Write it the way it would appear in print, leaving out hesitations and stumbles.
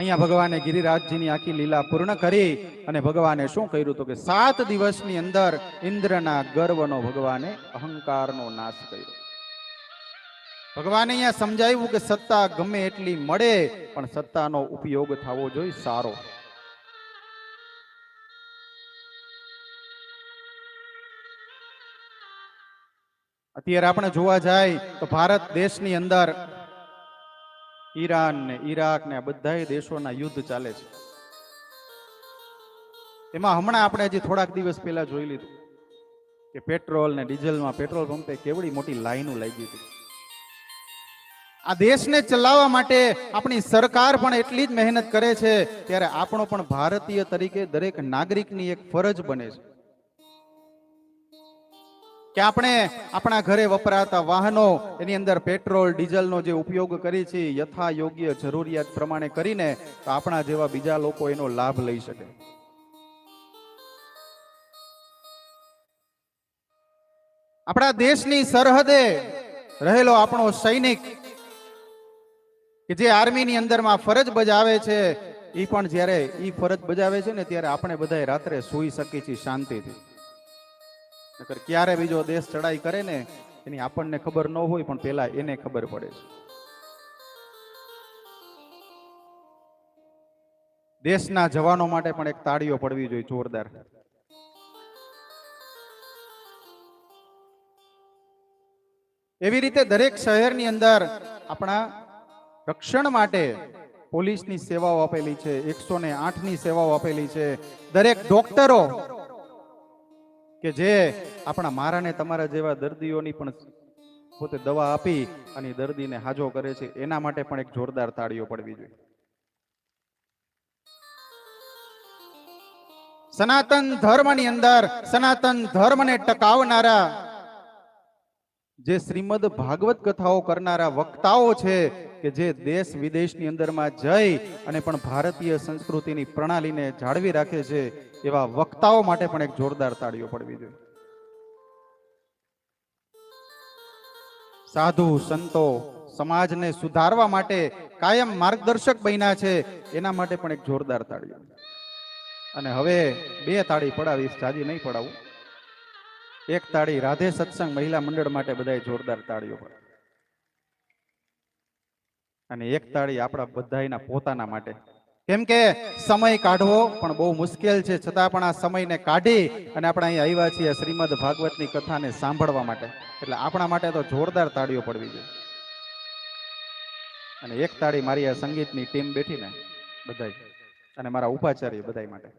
અહીંયા ભગવાને ગિરિરાજજીની આખી લીલા પૂર્ણ કરી અને ભગવાને શું કર્યું તો કે 7 દિવસની અંદર ઇન્દ્રના ગર્વનો ભગવાને અહંકારનો નાશ કર્યો. ભગવાને અહીંયા સમજાવ્યું કે સત્તા ગમે એટલી મળે પણ સત્તાનો ઉપયોગ થવો જોઈએ સારો. અત્યારે આપણે જોવા જાય તો ભારત દેશની અંદર ઈરાન ને ઈરાક ને આ બધા દેશોના યુદ્ધ ચાલે છે. એમાં હમણાં આપણે હજી થોડાક દિવસ પહેલા જોઈ લીધું કે પેટ્રોલ ને ડીઝલમાં પેટ્રોલ પંપે કેવડી મોટી લાઈનો લાગી હતી. આ દેશને ચલાવવા માટે આપણી સરકાર પણ એટલી જ મહેનત કરે છે, ત્યારે આપણો પણ ભારતીય તરીકે દરેક નાગરિકની એક ફરજ બને છે કે આપણે આપણા ઘરે વપરાતા વાહનો એની અંદર પેટ્રોલ ડીઝલનો જે ઉપયોગ કરી છે યથા યોગ્ય જરૂરિયાત પ્રમાણે કરીને તો આપણા જેવા બીજા લોકો એનો લાભ લઈ શકે. આપણા દેશની સરહદે રહેલો આપણો સૈનિક કે જે આર્મીની અંદરમાં ફરજ બજાવે છે, એ પણ જ્યારે એ ફરજ બજાવે છે ને ત્યારે આપણે બધા રાત્રે સૂઈ શકીએ છીએ શાંતિથી. ક્યારે બીજો દેશ ચડાઈ કરે ને એની આપણને ખબર ન હોય પણ પેલા એને ખબર પડે છે. દેશના જવાનો માટે પણ એક તાળીઓ પડવી જોઈએ જોરદાર. એવી રીતે દરેક શહેરની અંદર આપણા રક્ષણ માટે પોલીસની સેવાઓ આપેલી છે, 108ની સેવાઓ આપેલી છે. દરેક ડોક્ટરો કે જે આપણા મારા ને તમારા જેવા દર્દીઓની પણ પોતે દવા આપી અને દર્દીને હાજો કરે છે, એના માટે પણ એક જોરદાર તાળીઓ પડવી જોઈએ. સનાતન ધર્મની અંદર સનાતન ધર્મને ટકાવનારા જે શ્રીમદ ભાગવત કથાઓ કરનારા વક્તાઓ છે કે જે દેશ વિદેશની અંદરમાં જઈ અને પણ ભારતીય સંસ્કૃતિની પ્રણાલીને જાળવી રાખે છે, એવા વક્તાઓ માટે પણ એક જોરદાર તાળીઓ પડવી જોઈએ. સાધુ સંતો સમાજને સુધારવા માટે કાયમ માર્ગદર્શક બન્યા છે, એના માટે પણ એક જોરદાર તાળીઓ. અને હવે 2 તાળી પડાવીશ, જાજી નહીં પડાવું. એક તાળી રાધે સત્સંગ મહિલા મંડળ માટે બધાએ જોરદાર તાળીઓ પડે અને એક તાળી આપણા બધાના પોતાના માટે. કેમ કે સમય કાઢવો પણ બહુ મુશ્કેલ છે, છતાં પણ આ સમયને કાઢી અને આપણે અહીં આવ્યા છીએ શ્રીમદ ભાગવતની કથાને સાંભળવા માટે. એટલે આપણા માટે તો જોરદાર તાળીઓ પડવી જોઈએ. અને એક તાળી મારી આ સંગીતની ટીમ બેઠી ને બધાય અને મારા ઉપાચાર્ય બધાય માટે.